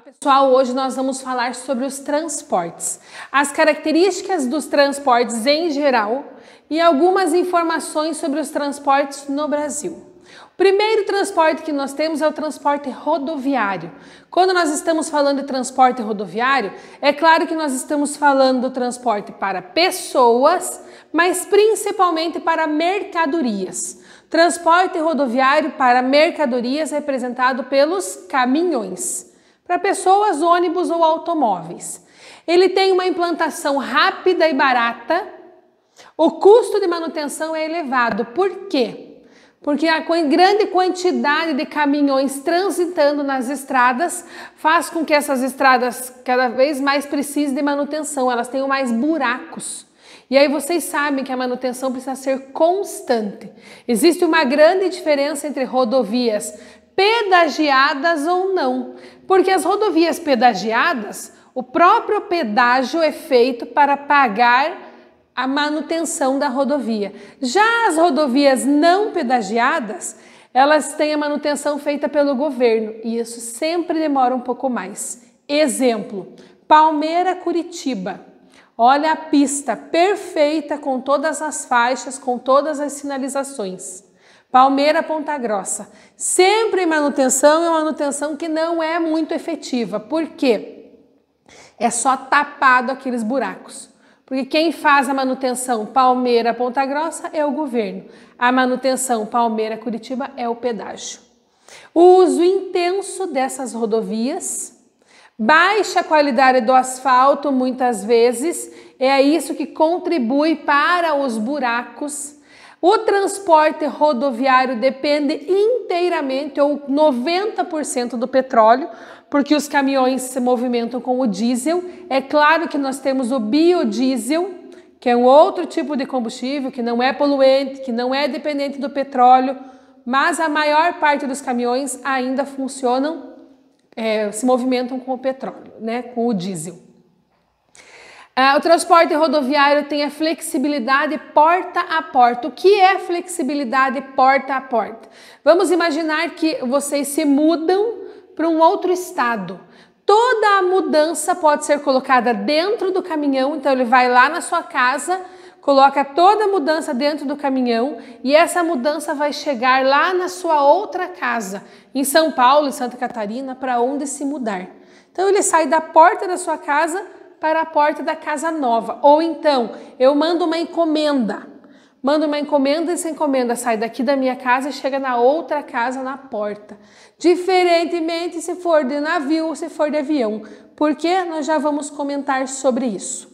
Pessoal, hoje nós vamos falar sobre os transportes, as características dos transportes em geral e algumas informações sobre os transportes no Brasil. O primeiro transporte que nós temos é o transporte rodoviário. Quando nós estamos falando de transporte rodoviário, é claro que nós estamos falando do transporte para pessoas, mas principalmente para mercadorias. Transporte rodoviário para mercadorias é representado pelos caminhões. Para pessoas, ônibus ou automóveis. Ele tem uma implantação rápida e barata. O custo de manutenção é elevado. Por quê? Porque a grande quantidade de caminhões transitando nas estradas faz com que essas estradas cada vez mais precisem de manutenção. Elas tenham mais buracos. E aí vocês sabem que a manutenção precisa ser constante. Existe uma grande diferença entre rodovias pedagiadas ou não, porque as rodovias pedagiadas, o próprio pedágio é feito para pagar a manutenção da rodovia. Já as rodovias não pedagiadas, elas têm a manutenção feita pelo governo e isso sempre demora um pouco mais. Exemplo, Palmeira-Curitiba. Olha a pista perfeita com todas as faixas, com todas as sinalizações. Palmeira-Ponta Grossa. Sempre manutenção é uma manutenção que não é muito efetiva. Por quê? É só tapado aqueles buracos. Porque quem faz a manutenção Palmeira-Ponta Grossa é o governo. A manutenção Palmeira-Curitiba é o pedágio. O uso intenso dessas rodovias, baixa qualidade do asfalto muitas vezes, é isso que contribui para os buracos. O transporte rodoviário depende inteiramente ou 90% do petróleo, porque os caminhões se movimentam com o diesel. É claro que nós temos o biodiesel, que é um outro tipo de combustível, que não é poluente, que não é dependente do petróleo, mas a maior parte dos caminhões ainda funcionam, se movimentam com o petróleo, né, com o diesel. O transporte rodoviário tem a flexibilidade porta a porta. O que é flexibilidade porta a porta? Vamos imaginar que vocês se mudam para um outro estado. Toda a mudança pode ser colocada dentro do caminhão, então ele vai lá na sua casa, coloca toda a mudança dentro do caminhão e essa mudança vai chegar lá na sua outra casa, em São Paulo, em Santa Catarina, para onde se mudar. Então ele sai da porta da sua casa para a porta da casa nova. Ou então, eu mando uma encomenda. E essa encomenda sai daqui da minha casa e chega na outra casa na porta. Diferentemente se for de navio ou se for de avião. Porque nós já vamos comentar sobre isso.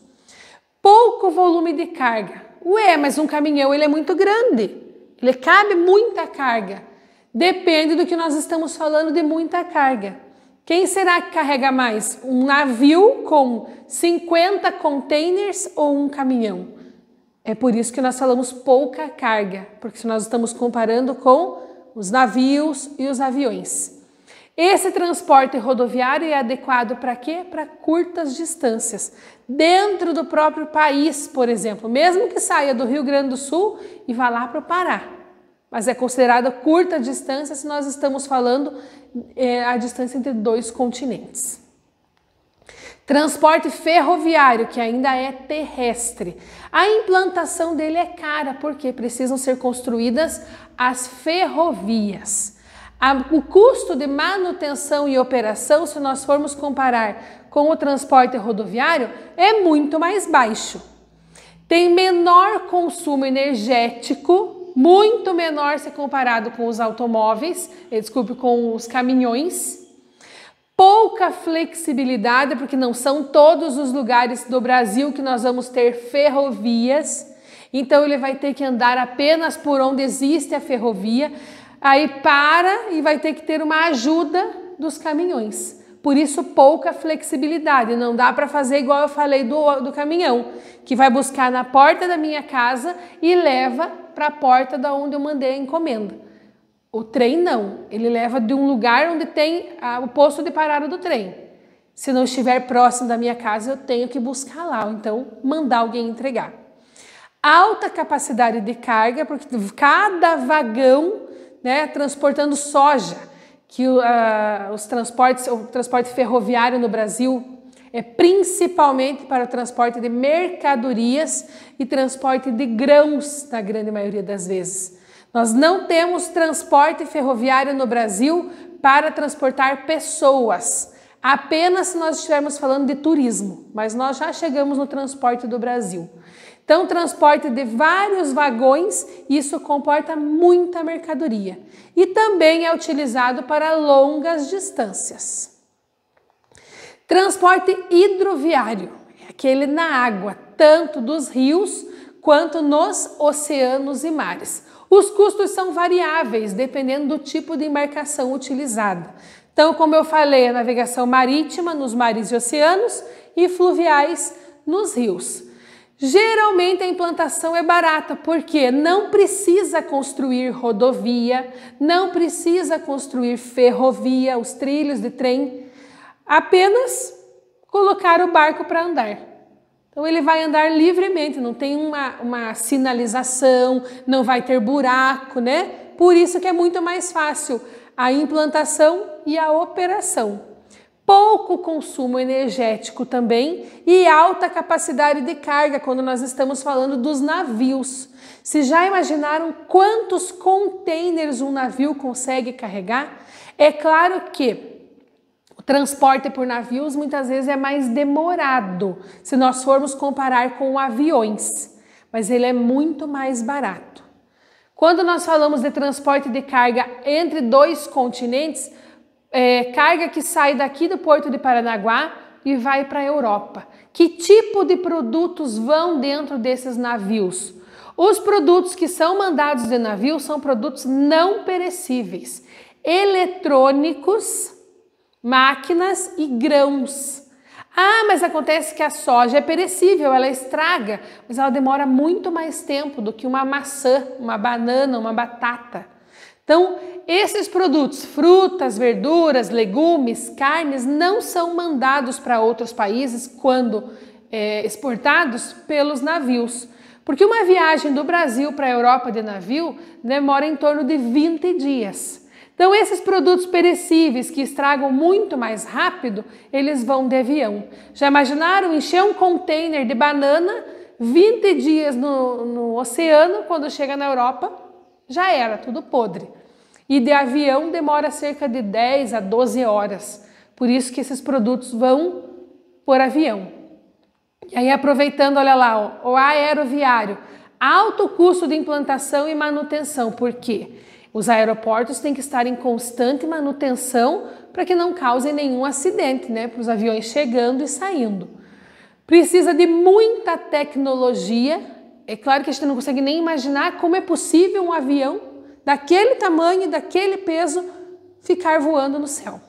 Pouco volume de carga. Mas um caminhão ele é muito grande. Ele cabe muita carga. Depende do que nós estamos falando de muita carga. Quem será que carrega mais? Um navio com 50 containers ou um caminhão? É por isso que nós falamos pouca carga, porque nós estamos comparando com os navios e os aviões. Esse transporte rodoviário é adequado para quê? Para curtas distâncias. Dentro do próprio país, por exemplo, mesmo que saia do Rio Grande do Sul e vá lá para o Pará. Mas é considerada curta distância se nós estamos falando a distância entre dois continentes. Transporte ferroviário, que ainda é terrestre. A implantação dele é cara, porque precisam ser construídas as ferrovias. O custo de manutenção e operação, se nós formos comparar com o transporte rodoviário, é muito mais baixo. Tem menor consumo energético, muito menor se comparado com os automóveis, com os caminhões. Pouca flexibilidade, porque não são todos os lugares do Brasil que nós vamos ter ferrovias. Então ele vai ter que andar apenas por onde existe a ferrovia. Aí para e vai ter que ter uma ajuda dos caminhões. Por isso pouca flexibilidade, não dá para fazer igual eu falei do caminhão, que vai buscar na porta da minha casa e leva para a porta da onde eu mandei a encomenda. O trem não, ele leva de um lugar onde tem o posto de parada do trem. Se não estiver próximo da minha casa, eu tenho que buscar lá, ou então mandar alguém entregar. Alta capacidade de carga, porque cada vagão, né, transportando soja. que o transporte ferroviário no Brasil é principalmente para o transporte de mercadorias e transporte de grãos, na grande maioria das vezes. Nós não temos transporte ferroviário no Brasil para transportar pessoas, apenas se nós estivermos falando de turismo, mas nós já chegamos no transporte do Brasil. Então, transporte de vários vagões, isso comporta muita mercadoria e também é utilizado para longas distâncias. Transporte hidroviário, é aquele na água, tanto dos rios quanto nos oceanos e mares. Os custos são variáveis, dependendo do tipo de embarcação utilizada. Então, como eu falei, a navegação marítima nos mares e oceanos e fluviais nos rios. Geralmente a implantação é barata, porque não precisa construir rodovia, não precisa construir ferrovia, os trilhos de trem, apenas colocar o barco para andar. Então ele vai andar livremente, não tem uma sinalização, não vai ter buraco, né? Por isso que é muito mais fácil a implantação e a operação. Pouco consumo energético também e alta capacidade de carga quando nós estamos falando dos navios. Se já imaginaram quantos containers um navio consegue carregar? É claro que o transporte por navios muitas vezes é mais demorado, se nós formos comparar com aviões, mas ele é muito mais barato. Quando nós falamos de transporte de carga entre dois continentes, carga que sai daqui do Porto de Paranaguá e vai para a Europa. Que tipo de produtos vão dentro desses navios? Os produtos que são mandados de navio são produtos não perecíveis, eletrônicos, máquinas e grãos. Ah, mas acontece que a soja é perecível, ela estraga, mas ela demora muito mais tempo do que uma maçã, uma banana, uma batata. Então, esses produtos, frutas, verduras, legumes, carnes, não são mandados para outros países quando exportados pelos navios. Porque uma viagem do Brasil para a Europa de navio demora em torno de 20 dias. Então, esses produtos perecíveis que estragam muito mais rápido, eles vão de avião. Já imaginaram encher um container de banana 20 dias no oceano, quando chega na Europa, já era, tudo podre. E de avião demora cerca de 10 a 12 horas. Por isso que esses produtos vão por avião. E aí, aproveitando, olha lá, o aeroviário. Alto custo de implantação e manutenção. Por quê? Os aeroportos têm que estar em constante manutenção para que não causem nenhum acidente, né? Para os aviões chegando e saindo. Precisa de muita tecnologia. É claro que a gente não consegue nem imaginar como é possível um avião daquele tamanho e daquele peso ficar voando no céu.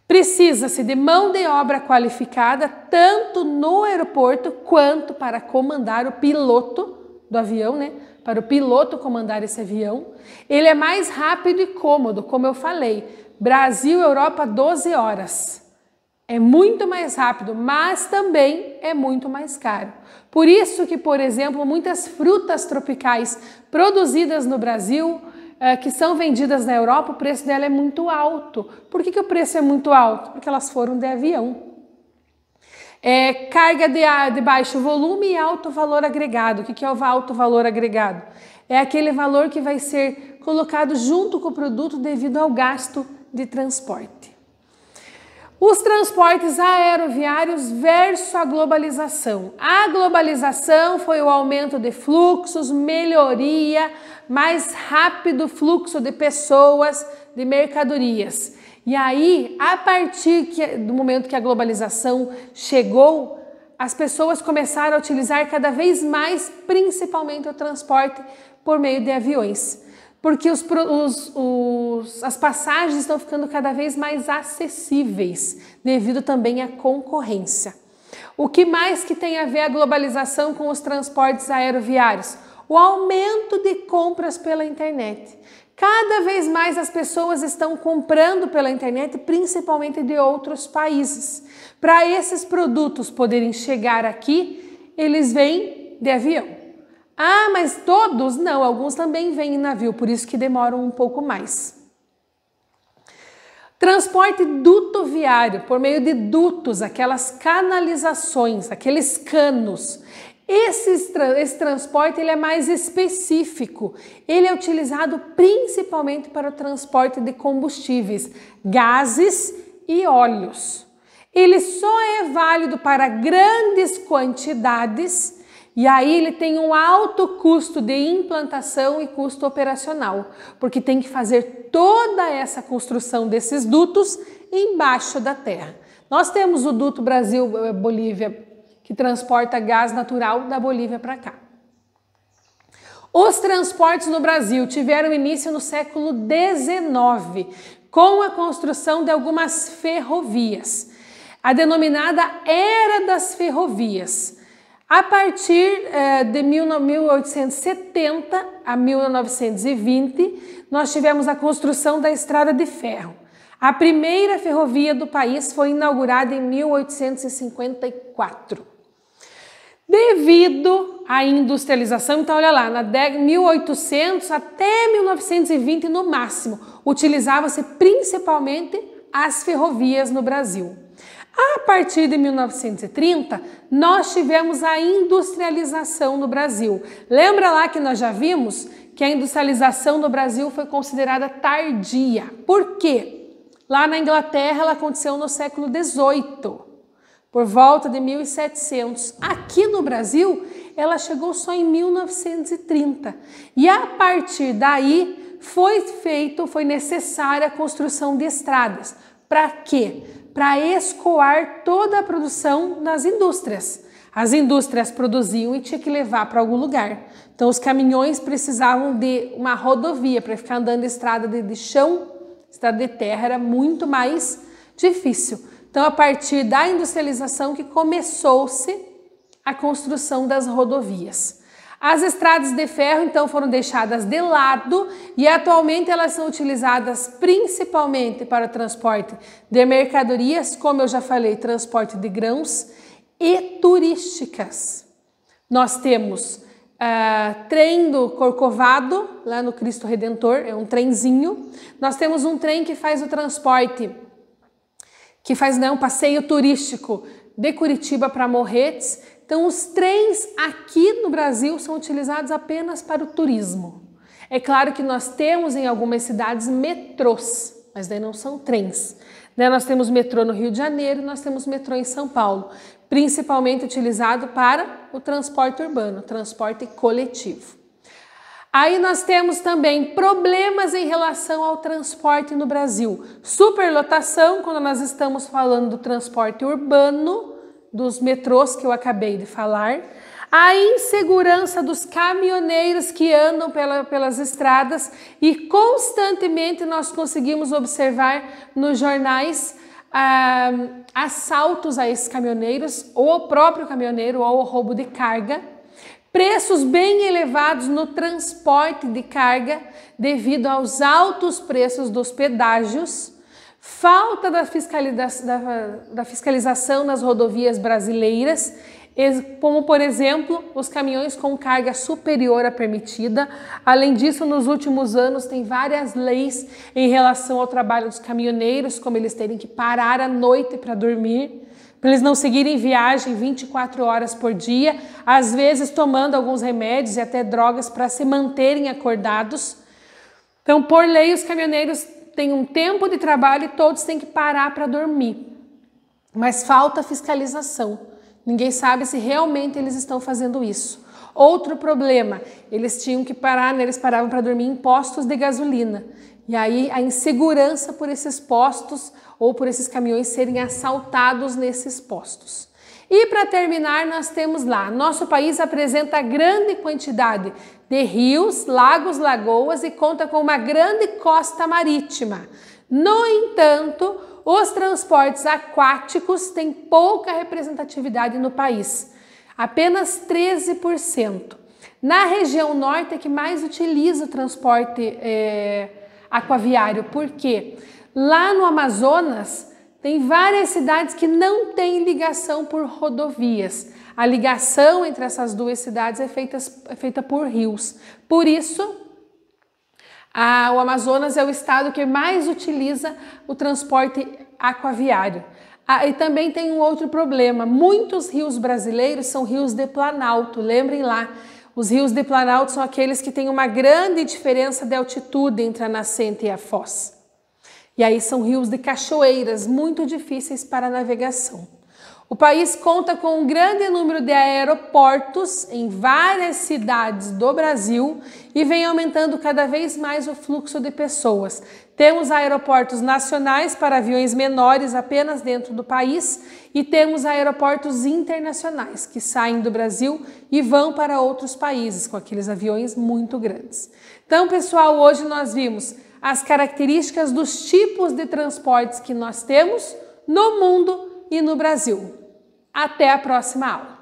Precisa-se de mão de obra qualificada, tanto no aeroporto quanto para comandar o piloto do avião, né? Para o piloto comandar esse avião. Ele é mais rápido e cômodo, como eu falei. Brasil, Europa, 12 horas. É muito mais rápido, mas também é muito mais caro. Por isso que, por exemplo, muitas frutas tropicais produzidas no Brasil, que são vendidas na Europa, o preço dela é muito alto. Por que o preço é muito alto? Porque elas foram de avião. Carga de baixo volume e alto valor agregado. O que é o alto valor agregado? É aquele valor que vai ser colocado junto com o produto devido ao gasto de transporte. Os transportes aeroviários versus a globalização. A globalização foi o aumento de fluxos, melhoria, mais rápido fluxo de pessoas, de mercadorias. E aí, a partir do momento que a globalização chegou, as pessoas começaram a utilizar cada vez mais, principalmente o transporte por meio de aviões. Porque as passagens estão ficando cada vez mais acessíveis, devido também à concorrência. O que mais que tem a ver a globalização com os transportes aeroviários? O aumento de compras pela internet. Cada vez mais as pessoas estão comprando pela internet, principalmente de outros países. Para esses produtos poderem chegar aqui, eles vêm de avião. Ah, mas todos? Não, alguns também vêm em navio, por isso que demoram um pouco mais. Transporte dutoviário, por meio de dutos, aquelas canalizações, aqueles canos. Esse transporte ele é mais específico, ele é utilizado principalmente para o transporte de combustíveis, gases e óleos. Ele só é válido para grandes quantidades e aí ele tem um alto custo de implantação e custo operacional, porque tem que fazer toda essa construção desses dutos embaixo da terra. Nós temos o duto Brasil-Bolívia, que transporta gás natural da Bolívia para cá. Os transportes no Brasil tiveram início no século XIX, com a construção de algumas ferrovias, a denominada Era das Ferrovias. A partir de 1870 a 1920, nós tivemos a construção da Estrada de Ferro. A primeira ferrovia do país foi inaugurada em 1854. Devido à industrialização, então olha lá, na década de 1800 até 1920 no máximo, utilizava-se principalmente as ferrovias no Brasil. A partir de 1930, nós tivemos a industrialização no Brasil. Lembra lá que nós já vimos que a industrialização no Brasil foi considerada tardia. Por quê? Lá na Inglaterra ela aconteceu no século XVIII. Por volta de 1700. Aqui no Brasil, ela chegou só em 1930. E a partir daí, foi necessária a construção de estradas. Para quê? Para escoar toda a produção nas indústrias. As indústrias produziam e tinha que levar para algum lugar. Então, os caminhões precisavam de uma rodovia para ficar andando estrada de chão, estrada de terra, era muito mais difícil. Então, a partir da industrialização que começou-se a construção das rodovias. As estradas de ferro, então, foram deixadas de lado e atualmente elas são utilizadas principalmente para o transporte de mercadorias, como eu já falei, transporte de grãos e turísticas. Nós temos trem do Corcovado, lá no Cristo Redentor, é um trenzinho. Nós temos um trem que faz o transporte um passeio turístico de Curitiba para Morretes. Então, os trens aqui no Brasil são utilizados apenas para o turismo. É claro que nós temos em algumas cidades metrôs, mas daí não são trens. Nós temos metrô no Rio de Janeiro, nós temos metrô em São Paulo, principalmente utilizado para o transporte urbano, transporte coletivo. Aí nós temos também problemas em relação ao transporte no Brasil. Superlotação, quando nós estamos falando do transporte urbano, dos metrôs que eu acabei de falar. A insegurança dos caminhoneiros que andam pelas estradas e constantemente nós conseguimos observar nos jornais assaltos a esses caminhoneiros, ou ao próprio caminhoneiro, ou ao roubo de carga. Preços bem elevados no transporte de carga devido aos altos preços dos pedágios, falta da fiscalização nas rodovias brasileiras, como por exemplo os caminhões com carga superior à permitida. Além disso, nos últimos anos tem várias leis em relação ao trabalho dos caminhoneiros, como eles terem que parar à noite para dormir, para eles não seguirem viagem 24 horas por dia, às vezes tomando alguns remédios e até drogas para se manterem acordados. Então, por lei, os caminhoneiros têm um tempo de trabalho e todos têm que parar para dormir. Mas falta fiscalização. Ninguém sabe se realmente eles estão fazendo isso. Outro problema, eles tinham que parar, eles paravam para dormir em postos de gasolina. E aí a insegurança por esses postos ou por esses caminhões serem assaltados nesses postos. E para terminar, nós temos lá, nosso país apresenta grande quantidade de rios, lagos, lagoas e conta com uma grande costa marítima. No entanto, os transportes aquáticos têm pouca representatividade no país, apenas 13%. Na região norte é que mais utiliza o transporte aquaviário, porque lá no Amazonas tem várias cidades que não têm ligação por rodovias. A ligação entre essas duas cidades é feita por rios. Por isso, O Amazonas é o estado que mais utiliza o transporte aquaviário. E também tem um outro problema, muitos rios brasileiros são rios de planalto, lembrem lá, os rios de planalto são aqueles que têm uma grande diferença de altitude entre a nascente e a foz. E aí são rios de cachoeiras, muito difíceis para navegação. O país conta com um grande número de aeroportos em várias cidades do Brasil e vem aumentando cada vez mais o fluxo de pessoas. Temos aeroportos nacionais para aviões menores apenas dentro do país e temos aeroportos internacionais que saem do Brasil e vão para outros países com aqueles aviões muito grandes. Então, pessoal, hoje nós vimos as características dos tipos de transportes que nós temos no mundo e no Brasil. Até a próxima aula!